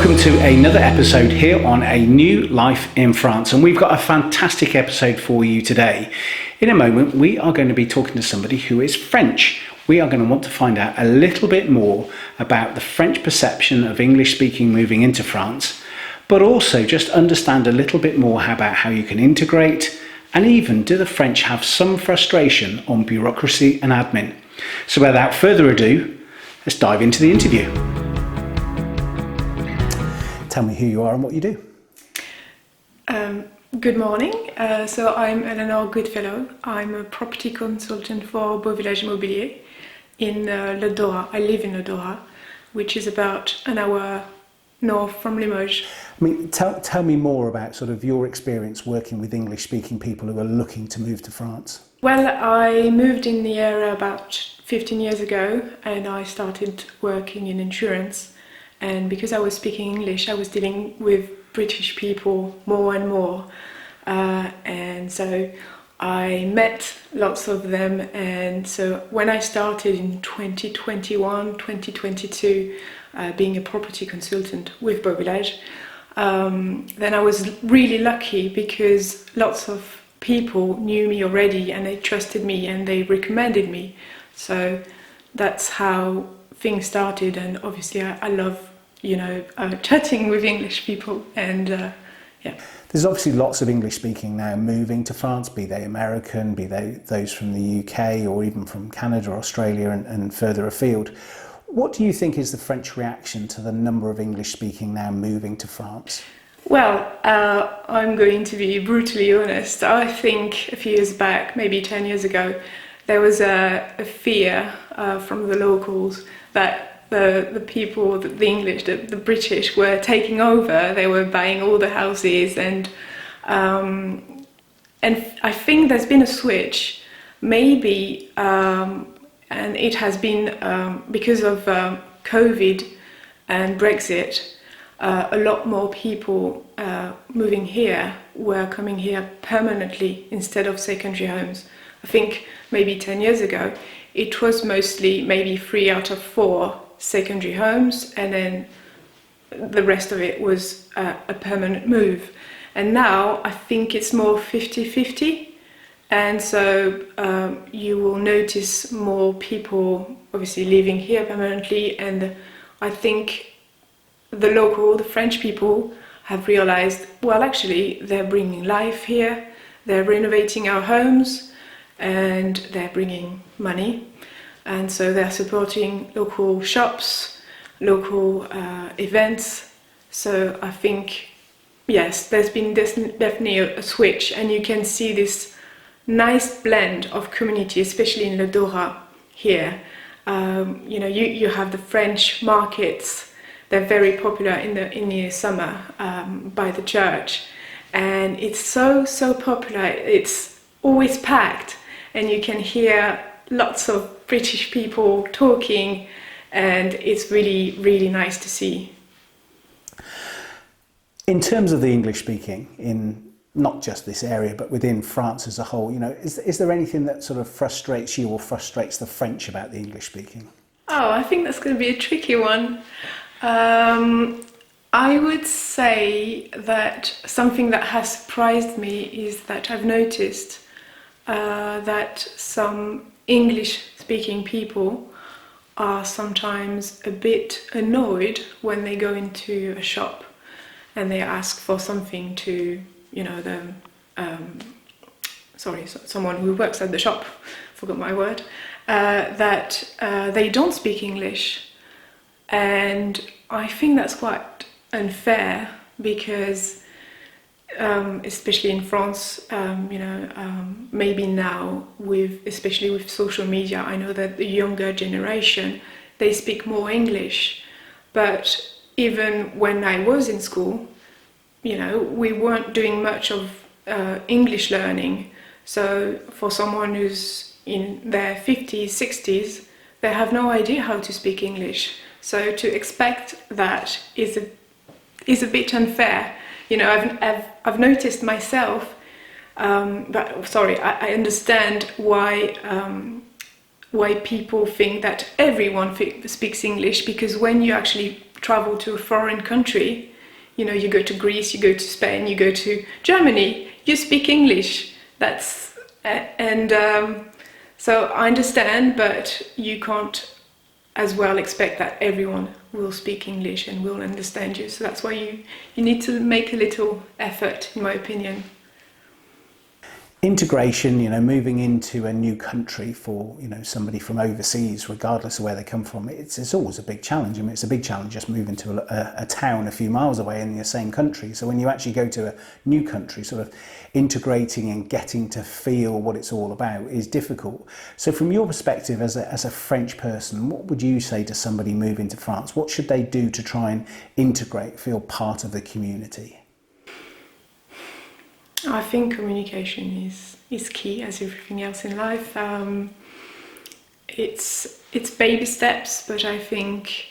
Welcome to another episode here on A New Life in France, and we've got a fantastic episode for you today. In a moment we are going to be talking to somebody who is French. We are going to want to find out a little bit more about the French perception of English speaking moving into France, but also just understand a little bit more about how you can integrate, and even do the French have some frustration on bureaucracy and admin. So without further ado, let's dive into the interview. Tell me who you are and what you do. Good morning. So I'm Eleonore Goodfellow. I'm a property consultant for Beau Village Immobilier in Le Dorat. I live in Le Dorat, which is about an hour north from Limoges. I mean, tell me more about sort of your experience working with English-speaking people who are looking to move to France. Well, I moved in the area about 15 years ago, and I started working in insurance. And because I was speaking English, I was dealing with British people more and more. And so I met lots of them. And so when I started in 2021, 2022, being a property consultant with Beau Village, then I was really lucky because lots of people knew me already and they trusted me and they recommended me. So that's how things started, and obviously I love chatting with English people, and yeah. There's obviously lots of English speaking now moving to France, be they American, be they those from the UK or even from Canada, Australia and further afield. What do you think is the French reaction to the number of English speaking now moving to France? Well, I'm going to be brutally honest. I think a few years back, maybe 10 years ago, there was a fear from the locals that the people, the English, the British were taking over. They were buying all the houses, and I think there's been a switch, maybe, and it has been because of COVID and Brexit. A lot more people moving here were coming here permanently instead of secondary homes. I think maybe 10 years ago, it was mostly maybe 3 out of 4 secondary homes, and then the rest of it was a permanent move. And now I think it's more 50-50, and so you will notice more people obviously living here permanently, and I think the French people have realized, well, actually they're bringing life here, they're renovating our homes, and they're bringing money. And so they're supporting local shops, local events. So I think, yes, there's been definitely a switch, and you can see this nice blend of community, especially in Le Dorat here. You have the French markets. They're very popular in the summer by the church, and it's so popular. It's always packed, and you can hear lots of British people talking, and it's really, really nice to see. In terms of the English speaking in not just this area but within France as a whole, is there anything that sort of frustrates you or frustrates the French about the English speaking? Oh, I think that's going to be a tricky one. I would say that something that has surprised me is that I've noticed that some English-speaking people are sometimes a bit annoyed when they go into a shop and they ask for something to, someone who works at the shop, forgot my word, that they don't speak English. And I think that's quite unfair because especially in France, maybe now, especially with social media, I know that the younger generation, they speak more English. But even when I was in school, we weren't doing much of English learning. So for someone who's in their 50s, 60s, they have no idea how to speak English. So to expect that is a bit unfair. I've noticed myself, I understand why people think that everyone speaks English, because when you actually travel to a foreign country, you know, you go to Greece, you go to Spain, you go to Germany, you speak English. So I understand, but you can't as well expect that everyone will speak English and will understand you. So that's why you need to make a little effort, in my opinion. Integration, you know, moving into a new country for, you know, somebody from overseas, regardless of where they come from, it's always a big challenge. I mean, it's a big challenge just moving to a town a few miles away in the same country. So when you actually go to a new country, sort of integrating and getting to feel what it's all about is difficult. So from your perspective as a French person, what would you say to somebody moving to France? What should they do to try and integrate, feel part of the community? I think communication is key, as everything else in life. It's baby steps, but I think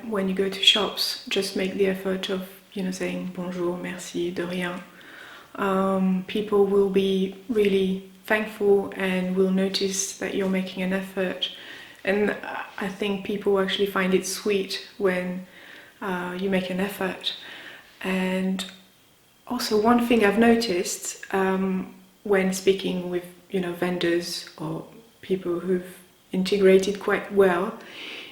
when you go to shops, just make the effort of, you know, saying bonjour, merci, de rien. People will be really thankful and will notice that you're making an effort. And I think people actually find it sweet when you make an effort. And also, one thing I've noticed when speaking with, you know, vendors or people who've integrated quite well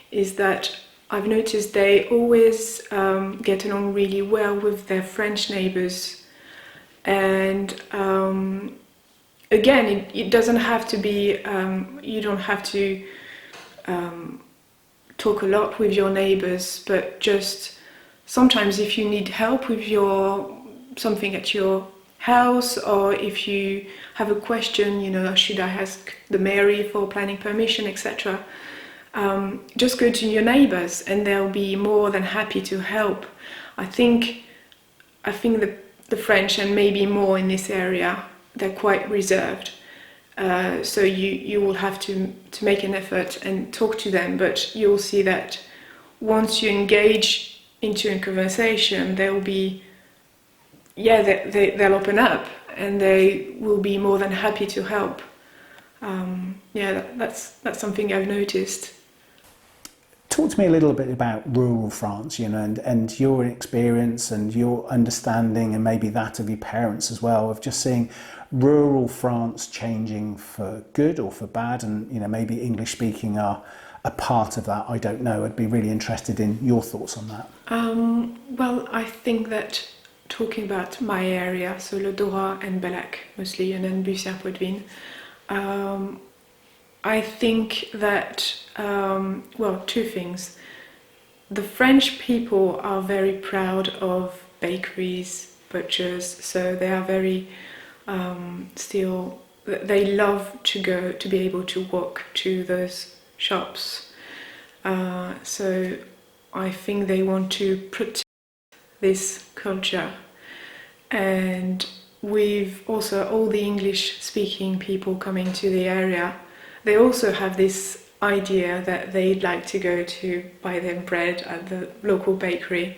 is that I've noticed they always get along really well with their French neighbors. And again, it doesn't have to be, you don't have to talk a lot with your neighbors, but just sometimes if you need help with something at your house, or if you have a question, you know, should I ask the mairie for planning permission, etc., just go to your neighbors and they'll be more than happy to help. I think the French, and maybe more in this area, they're quite reserved. So you will have to make an effort and talk to them, but you'll see that once you engage into a conversation, they'll be, they'll open up and they will be more than happy to help. That's something I've noticed. Talk to me a little bit about rural France, you know, and your experience and your understanding, and maybe that of your parents as well, of just seeing rural France changing for good or for bad, and, you know, maybe English speaking are a part of that. I don't know. I'd be really interested in your thoughts on that. Well, I think that talking about my area, so Le Dora and Bellac mostly, and then Bussière-Poitevin, I think that, two things. The French people are very proud of bakeries, butchers, so they are very they love to be able to walk to those shops. So I think they want to protect this culture. And with also all the English-speaking people coming to the area, they also have this idea that they'd like to go to buy their bread at the local bakery.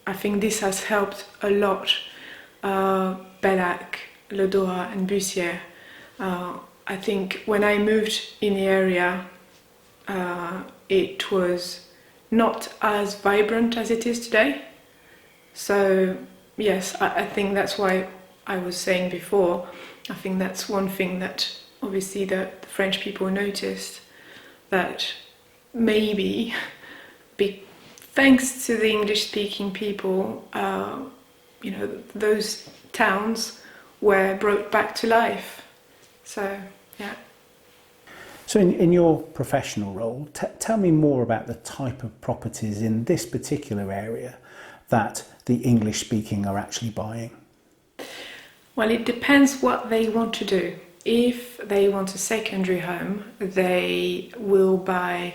I think this has helped a lot Bellac, Le Dora and Bussière. I think when I moved in the area, it was not as vibrant as it is today. So yes, I think that's why I was saying before, I think that's one thing that obviously the French people noticed, that maybe thanks to the English-speaking people, those towns were brought back to life. So, yeah. So in your professional role, tell me more about the type of properties in this particular area that the English-speaking are actually buying. Well, it depends what they want to do. If they want a secondary home, they will buy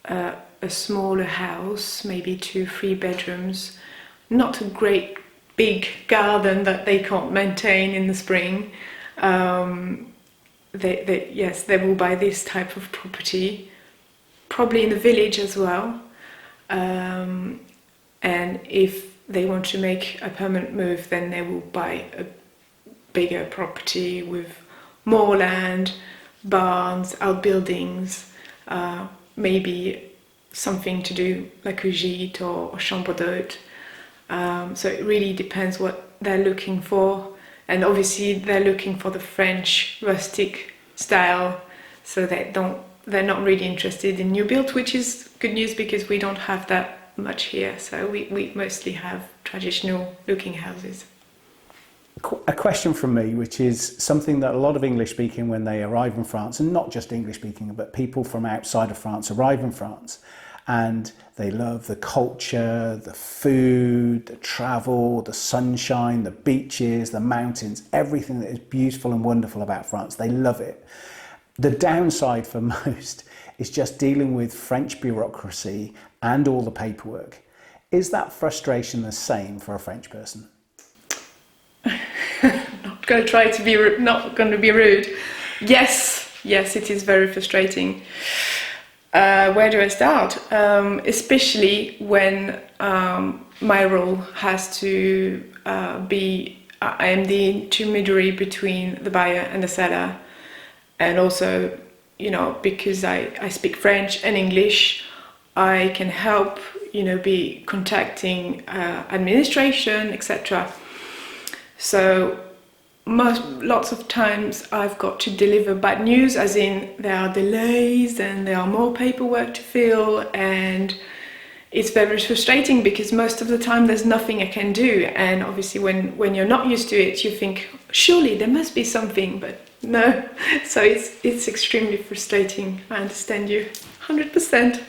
a smaller house, maybe 2-3 bedrooms, not a great big garden that they can't maintain in the spring. They will buy this type of property, probably in the village as well. And if they want to make a permanent move, then they will buy a bigger property with more land, barns, outbuildings, maybe something to do like a gîte or chambre d'hôte. So it really depends what they're looking for. And obviously they're looking for the French rustic style, so they're not really interested in new build, which is good news because we don't have that much here. So we mostly have traditional looking houses. A question from me, which is something that a lot of English speaking when they arrive in France, and not just English speaking, but people from outside of France arrive in France and they love the culture, the food, the travel, the sunshine, the beaches, the mountains, everything that is beautiful and wonderful about France. They love it. The downside for most is just dealing with French bureaucracy and all the paperwork. Is that frustration the same for a French person? Not going to try to be not going to be rude. Yes, it is very frustrating. Where do I start? Especially when my role has to be, I am the intermediary between the buyer and the seller, and also, because I speak French and English, I can help, be contacting administration, etc. So lots of times I've got to deliver bad news, as in there are delays and there are more paperwork to fill, and it's very frustrating because most of the time there's nothing I can do. And obviously when you're not used to it, you think surely there must be something, but no. So it's extremely frustrating. I understand you 100%.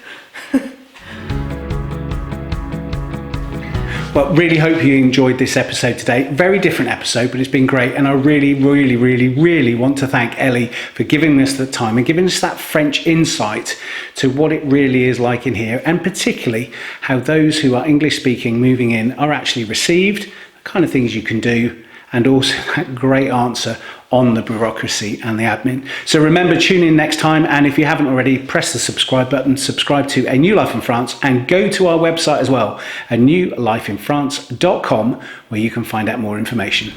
Well, really hope you enjoyed this episode today. Very different episode, but it's been great. And I really, really, really, really want to thank Ellie for giving us the time and giving us that French insight to what it really is like in here, and particularly how those who are English speaking moving in are actually received, the kind of things you can do, and also that great answer on the bureaucracy and the admin. So remember, tune in next time, and if you haven't already, press the subscribe button, subscribe to A New Life in France, and go to our website as well, anewlifeinfrance.com, where you can find out more information.